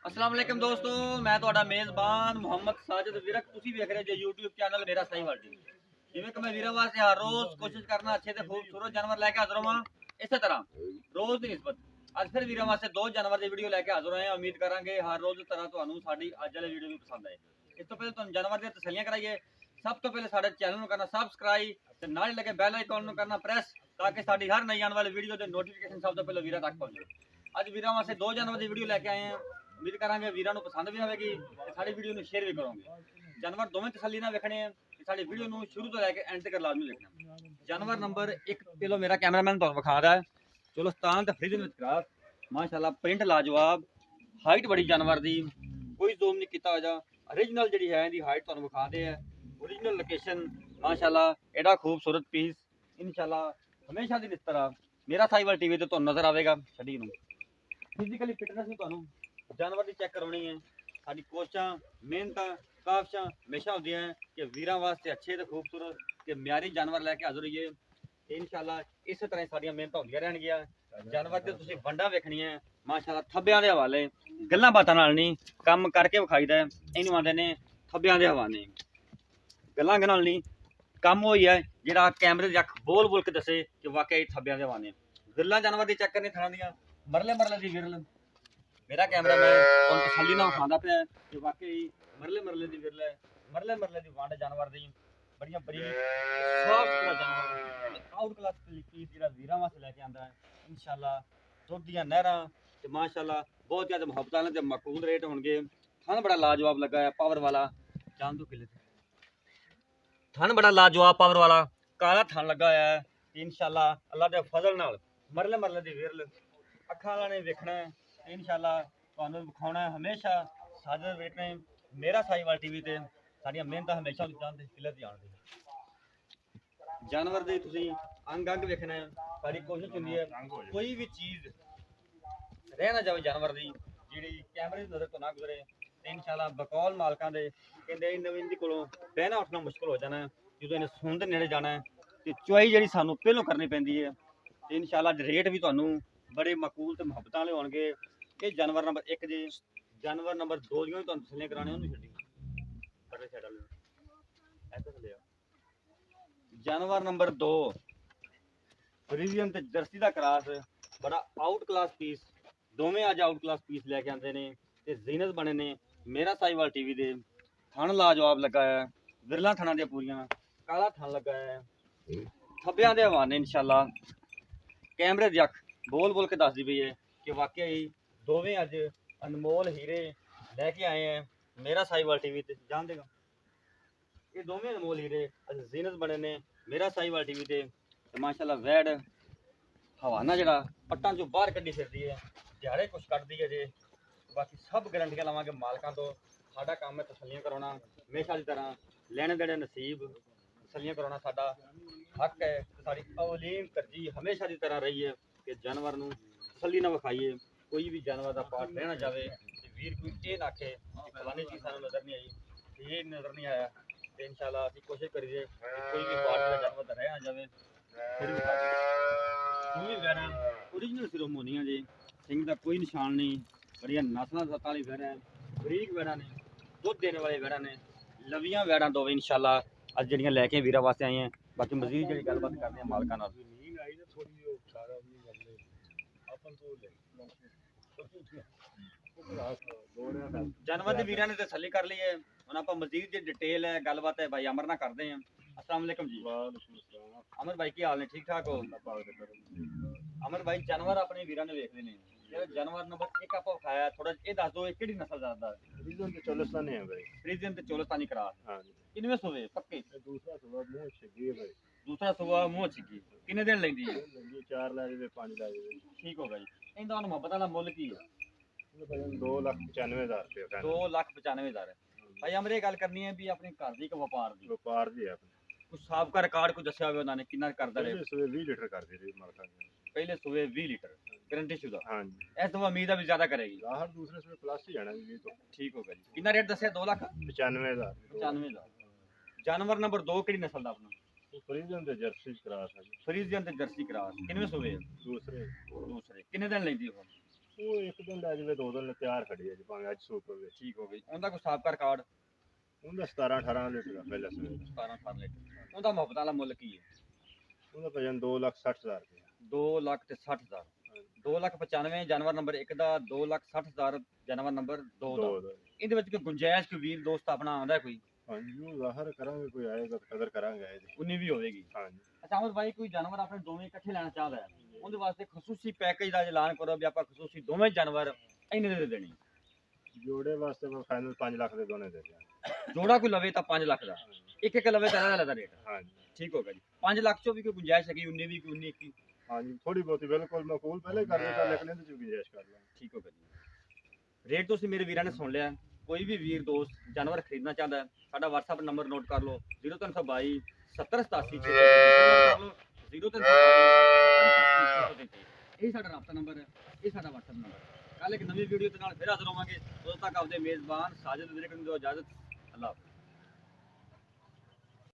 अस्सलाम वालेकुम दोस्तों, मैं ਤੁਹਾਡਾ ਮੇਜ਼ਬਾਨ ਮੁਹੰਮਦ ਸਾਜਿਦ ਵਿਰਕ। ਤੁਸੀਂ ਵੇਖ ਰਹੇ ਜੇ YouTube ਚੈਨਲ ਮੇਰਾ ਸਹੀ ਵਰਡੀ। ਜਿਵੇਂ ਕਿ ਮੈਂ ਵੀਰਾਂ ਵਾਸਤੇ ਹਰ ਰੋਜ਼ ਕੋਸ਼ਿਸ਼ ਕਰਨਾ ਅੱਛੇ ਤੇ ਖੂਬਸੂਰਤ ਜਾਨਵਰ ਲੈ ਕੇ ਹਾਜ਼ਰ ਹਾਂ। ਇਸੇ ਤਰ੍ਹਾਂ ਰੋਜ਼ ਦੀ ਨਿਸਬਤ ਅੱਜ ਫਿਰ ਵੀਰਾਂ ਵਾਸਤੇ ਦੋ ਜਾਨਵਰ ਦੀ ਵੀਡੀਓ ਲੈ ਕੇ ਹਾਜ਼ਰ ਹੋਏ ਹਾਂ। ਉਮੀਦ ਕਰਾਂਗੇ ਹਰ ਰੋਜ਼ ਦੀ ਤਰ੍ਹਾਂ ਤੁਹਾਨੂੰ ਸਾਡੀ ਅੱਜ ਵਾਲੀ ਵੀਡੀਓ ਵੀ ਪਸੰਦ ਆਏ। ਇਸ ਤੋਂ ਪਹਿਲਾਂ ਤੁਹਾਨੂੰ ਜਾਨਵਰ ਦੀਆਂ ਤਸੱਲੀਆਂ ਕਰਾਈਏ। ਸਭ ਤੋਂ ਪਹਿਲੇ ਸਾਡੇ ਚੈਨਲ ਨੂੰ ਕਰਨਾ ਸਬਸਕ੍ਰਾਈਬ ਤੇ ਨਾਲ ਹੀ ਲੱਗੇ ਬੈਲ ਆਈਕਨ ਨੂੰ ਕਰਨਾ ਪ੍ਰੈਸ, ਤਾਂ ਕਿ ਸਾਡੀ ਹਰ ਨਈ ਆਉਣ ਵਾਲੀ ਵੀਡੀਓ ਦੇ ਨੋਟੀਫਿਕੇਸ਼ਨ ਸਭ ਤੋਂ ਪਹਿਲੇ ਵੀਰਾਂ ਤੱਕ ਪਹੁੰਚੇ। ਅੱਜ ਵੀਰਾਂ ਵਾਸਤੇ ਦੋ ਜਾਨਵਰ ਦੀ ਵੀਡੀਓ ਲੈ ਕੇ ਆਏ ਹਾਂ। उम्मीद करांगे वीरां नूं पसंद भी आवेगी ते साडी वीडियो नूं शेयर भी करोगे। जानवर दोवें तसल्ली नाल वेखणे हैं ते साडी वीडियो नूं शुरू तो लैके एंड तक लाजमी देखना। जानवर नंबर 1 किलो मेरा कैमरामैन तुहानूं विखा रहा है। चलो स्तान ते फ्रीजन विच क्रास माशाअल्लाह, प्रिंट लाजवाब, हाइट बड़ी जानवर दी, कोई ज़ूम नहीं कीता होया। ओरिजिनल जिहड़ी है इहदी हाइट तुहानूं विखा दे है। ओरिजिनल लोकेशन माशाअल्लाह एड़ा खूबसूरत पीस इंशाअल्लाह हमेशा दी इस तरह मेरा साहिवाल टीवी ते तुहानूं नज़र आवेगा। छड्डी नूं फिजिकली फिटनेस भी तुहानूं जानवर की चेक करवानी है। साडी कोशिशां मेहनत काफिशां हमेशा होंदियां कि वीरां वास्ते अच्छे ते खूबसूरत ते म्यारी जानवर लैके हाज़र होइए। इंशाअल्लाह इस तरह साडियां मेहनतां होंदियां रहणगियां। जानवर ते तुसीं वंडां वेखणियां माशाअल्लाह थब्बियां दे हवाले, गल्लां बातां नाल नहीं, काम करके विखाईदा। इहनूं आंदे ने थब्बियां दे हवाले, गल्लां नाल नहीं, काम होई है जिहड़ा कैमरे दी अख बोल बोल के दसे कि वाकई थब्बियां दे हवाले। गल्लां जानवर दी चेक करनी थणां दियां, मरले मरले दी विरल मेरा कैमरा मैं उन तसल्ली ना खादा पे कि वाकई मरले मरले दी विरल है। मरले मरले दी वंड जानवर दी बड़ियां बड़ी साफ सुथरा जानवर आउट क्लास तरीके जेहड़ा वीरां वास्ते लेके आंदा है। इंशाअल्लाह दुध दियां नहरां ते माशाअल्लाह बहुत ज़्यादा मुहब्बत नाल ते मकबूल रेट होणगे। थन बड़ा लाजवाब लगा है, पावर वाला जान दो किले थन बड़ा लाजवाब पावर वाला काला थन लगा है। इंशाअल्लाह अल्लाह दे फजल नाल मरले मरले दी विरल अखां वाला ने वेखना है। इंशाअल्लाह तुहानूं विखाउणा है हमेशा साजद वेखणे मेरा साहिवाल टीवी ते साडियां मेहनतां हमेशा चाहते किले ते आउण दी। जानवर दे तुसीं अंग अंग वेखना है। साडी कोशिश हुंदी है कोई भी चीज़ रह ना जावे जानवर दी जिहड़ी कैमरे दी नज़र तो ना गुजरे। ते इंशाअल्लाह बकौल मालकां दे कहंदे नवीं दी कोलों बहना उठना मुश्किल हो जाना है ਜਦੋਂ ਇਹਨੇ ਸੁਣ ਦੇ ਨੇੜੇ ਜਾਣਾ है। ਤੇ ਚੁਆਈ ਜਿਹੜੀ ਸਾਨੂੰ ਪਹਿਲੋਂ ਕਰਨੀ ਪੈਂਦੀ ਹੈ। ਤੇ इंशाअल्लाह रेट भी ਤੁਹਾਨੂੰ बड़े मकबूल ਤੇ ਮੁਹੱਬਤਾਂ ਵਾਲੇ ਹੋਣਗੇ। ਇਹ ਜਾਨਵਰ नंबर 1 जे जानवर नंबर 2 ਦੀਆਂ ਤੁਹਾਨੂੰ ਥੱਲੇ ਕਰਾਣੇ ਉਹਨੂੰ ਛੱਡੀ ਪਰੇ ਛੱਡ ਲੈ ਐਸੇ ਥੱਲੇ ਆ। जानवर नंबर 2 ਫਰੀਜ਼ੀਅਨ ਤੇ ਜਰਸੀ ਦਾ ਕਰਾਸ ਬੜਾ ਆਊਟ ਕਲਾਸ ਪੀਸ। ਦੋਵੇਂ ਅੱਜ ਆਊਟ ਕਲਾਸ ਪੀਸ ਲੈ ਕੇ ਆਂਦੇ ਨੇ ਤੇ ਜ਼ੀਨਤ ਬਣੇ ਨੇ ਮੇਰਾ ਸਾਈਵਾਲ ਟੀਵੀ ਦੇ। ਥਣ ਲਾਜਵਾਬ ਲੱਗਾ ਹੈ, ਵਿਰਲਾ ਥਣਾਂ ਦੀਆਂ ਪੂਰੀਆਂ, ਕਾਲਾ ਥਣ ਲੱਗਾ ਹੈ, ਥੱਬਿਆਂ ਦੇ ਹਵਾਨੇ। इंशाअल्लाह कैमरे ਦੀ ਅੱਖ बोल बोल के ਦੱਸਦੀ ਪਈ ਹੈ कि वाकई दोवें अज अनमोल हीरे लैके आए हैं मेरा साहिवाल टीवी ते। जान देगा ये दोवें अनमोल हीरे अज जीनत बने ने मेरा साहिवाल टीवी ते। माशाअल्लाह वैड हवाना जड़ा पट्टां चों बाहर कड्डी फिरदी है, दिहाड़े कुछ कटदी है जे। बाकी सब गारंटियां लवांगे मालकां तो। साडा काम है तसल्लियां कराउणा हमेशा की तरह। लैणे देणे नसीब तसल्लियां कराउणा साडा हक है। साडी औलीन तरजीह हमेशा की तरह रही है कि जानवर नूं तसल्ली ना विखाईए। कोई भी जानवर का पार्ट रहना जाए तो वीर कोई ये ना आखे कि फलानी चीज़ सानूं नज़र नहीं आई, ये नज़र नहीं आया। तो इंशाअल्लाह असीं कोशिश करिए कि कोई भी पार्ट मेरा जानवर का रह ना जाए फिर भी भी वैड़ा ओरिजिनल सिरों होनियां जी। सिंह का कोई निशान नहीं, बड़िया नस्लां सत्तां वाली वैड़ा बरीक वैड़ा ने, दुध देने वाले वैड़ा ने, लवियां वैड़ा दोवें इंशाअल्लाह अज जिहड़ियां लैके वीरां वास्ते आए हैं। बाकी मजीद जिहड़ी गलबात करदे हैं मालकां नाल। जानवर के वीरां ने तसल्ली कर ली है। हुण आपां मजीद जी डिटेल है गलबात है भाई अमर ना करते हैं। अस्सलाम वालेकुम जी। अमर भाई की हाल ने, ठीक ठाक हो? अमर भाई जानवर अपने वीरां ने वेखदे ने, जानवर नंबर 1 आपा विखाया थोड़ा ये दस दो किहड़ी नस्ल दा? फ्रीजियन ते चोलिस्तानी है भाई। फ्रीजियन ते चोलिस्तानी क्रॉस। हाँ जी। किनवे सूबे पक्के? दूसरा सुबह मुंह छिगी है भाई। दूसरा सूबा मुंह छिगी किन्ने दिन लैंदी है? लगी 4 लाख रुपए 5 लाख रुपए। ठीक हो गई। इनदा हुण मुहब्बत वाला मुੱਲ की है? ये भाई 2,95,000 रुपए। 2,95,000 भाई अमर ये गल करनी है भी अपने घर दी कि व्यापार दी? व्यापार जी है अपने। कुछ साबका रिकॉर्ड कुछ दस्या होवे उन्होंने किन्ना करदा रहे? पहले सुबह 20 लीटर कर दे रही मालका ने। पहले सुबह 20 लीटर गारंटी शुदा। हाँ जी। इस तो उम्मीद है भी ज्यादा करेगी। बाहर दूसरे सुबह प्लस ही जाना जी तो। ठीक हो गई। कितना रेट दस्या? 95,000। 2,95,000। जानवर नंबर 2 किहड़ी नस्ल दा अपना? फ्रीजियन ते जर्सी क्रॉस है जी। फ्रीजियन ते जर्सी क्रॉस किनवे सूबे? दूसरे दूसरे किन्ने दिन लैंदी हो? ਉਹ ਇੱਕ ਦਿਨ ਲੈ ਜਾਵੇ 2 ਦਿਨ ਤਿਆਰ ਖੜੀ ਹੈ ਜੀ ਭਾਵੇਂ ਅੱਜ ਸੂਪ ਹੋਵੇ। ਠੀਕ ਹੋ ਗਈ। ਉਹਦਾ ਕੋਈ ਸਾਬਕਾ ਰਿਕਾਰਡ? ਉਹਦਾ 17-18 ਲੀਟਰ ਦਾ ਪਹਿਲਾ ਸਵੇਰ 17-18 ਲੀਟਰ। ਉਹਦਾ ਮੁਹੱਬਤ ਵਾਲਾ ਮੁੱਲ ਕੀ ਹੈ? ਉਹਦਾ ਭਜਨ 2,60,000 ਰੁਪਏ। 2,60,000। 2,95,000 ਜਾਨਵਰ ਨੰਬਰ 1 ਦਾ, 2,60,000 ਜਾਨਵਰ ਨੰਬਰ 2 ਦਾ। ਇਹਦੇ ਵਿੱਚ ਕੋਈ ਗੁੰਜਾਇਸ਼ ਕੋਈ ਵੀਰ ਦੋਸਤ ਆਪਣਾ ਆਉਂਦਾ ਕੋਈ? ਹਾਂਜੀ ਉਹ ਜ਼ਾਹਰ ਕਰਾਂਗੇ, ਕੋਈ ਆਏਗਾ ਤਾਂ ਕਦਰ ਕਰਾਂਗੇ ਇਹਦੀ। ਉਨੀ ਵੀ ਹੋਵੇਗੀ। ਹਾਂਜੀ। ਅੱਛਾ ਅਮਰ ਭਾਈ, ਕੋਈ ਜਾਨਵਰ ਆਪਣੇ ਦੋਵੇਂ ਇਕੱਠੇ ਲੈਣਾ ਚਾਹਦਾ ਹੈ, ਉਹਦੇ ਵਾਸਤੇ ਖਸੂਸੀ ਪੈਕੇਜ ਦਾ ਐਲਾਨ ਕਰੋ ਵੀ ਆਪਾਂ ਖਸੂਸੀ ਦੋਵੇਂ ਜਾਨਵਰ ਇੰਨੇ ਦੇ ਦੇਣੀ। ਜੋੜੇ ਵਾਸਤੇ ਮੈਂ ਫਾਈਨਲ 5 ਲੱਖ ਦੇ ਦੋਨੇ ਦੇ ਦਿਆਂ। ਜੋੜਾ ਕੋਈ ਲਵੇ ਤਾਂ 5 ਲੱਖ ਦਾ, ਇੱਕ ਲਵੇ ਤਾਂ ਇਹਦਾ ਲੱਗਦਾ ਰੇਟ। ਹਾਂਜੀ ਠੀਕ ਹੋ ਗਿਆ ਜੀ। 5 ਲੱਖ ਚੋਂ ਵੀ ਕੋਈ ਗੁੰਜਾਇਸ਼ ਹੈਗੀ? 19 ਵੀ, ਕੋਈ 19 21? ਹਾਂਜੀ ਥੋੜੀ ਬਹੁਤੀ ਬਿਲਕੁਲ ਮਕਬੂਲ ਪਹਿਲੇ ਕਰ ਦਿੱਤਾ, ਲੇਕਿਨ ਇਹਦੇ ਚ ਵੀ ਗੁੰਜਾਇਸ਼ ਕਰ ਲਾਂ। ਠੀਕ ਹੋ ਗਿਆ ਜੀ। ਰੇਟ ਤੁਸੀਂ ਮੇਰੇ ਵੀਰਾਂ ਨੇ ਸੁਣ ਲਿਆ। ਕੋਈ ਵੀ ਵੀਰ ਦੋਸਤ ਜਾਨਵਰ ਖਰੀਦਣਾ ਚਾਹੁੰਦਾ ਹੈ, ਸਾਡਾ WhatsApp ਨੰਬਰ ਨੋਟ ਕਰ ਲਓ 0322 7087 633। 0322 ਇਹ ਸਾਡਾ ਰਾਬਤਾ ਨੰਬਰ ਹੈ, ਇਹ ਸਾਡਾ WhatsApp ਨੰਬਰ ਹੈ। ਕੱਲ ਇੱਕ ਨਵੀਂ ਵੀਡੀਓ ਦੇ ਨਾਲ ਫਿਰ ਹਾਜ਼ਰ ਹੋਵਾਂਗੇ। ਉਦੋਂ ਤੱਕ ਆਪਦੇ ਮੇਜ਼ਬਾਨ ਸਾਜਿਦ ਵਿਰਕ ਨੂੰ ਦਿਓ ਇਜਾਜ਼ਤ। ਅੱਲਾਹ ਹਾਫ਼ਿਜ਼।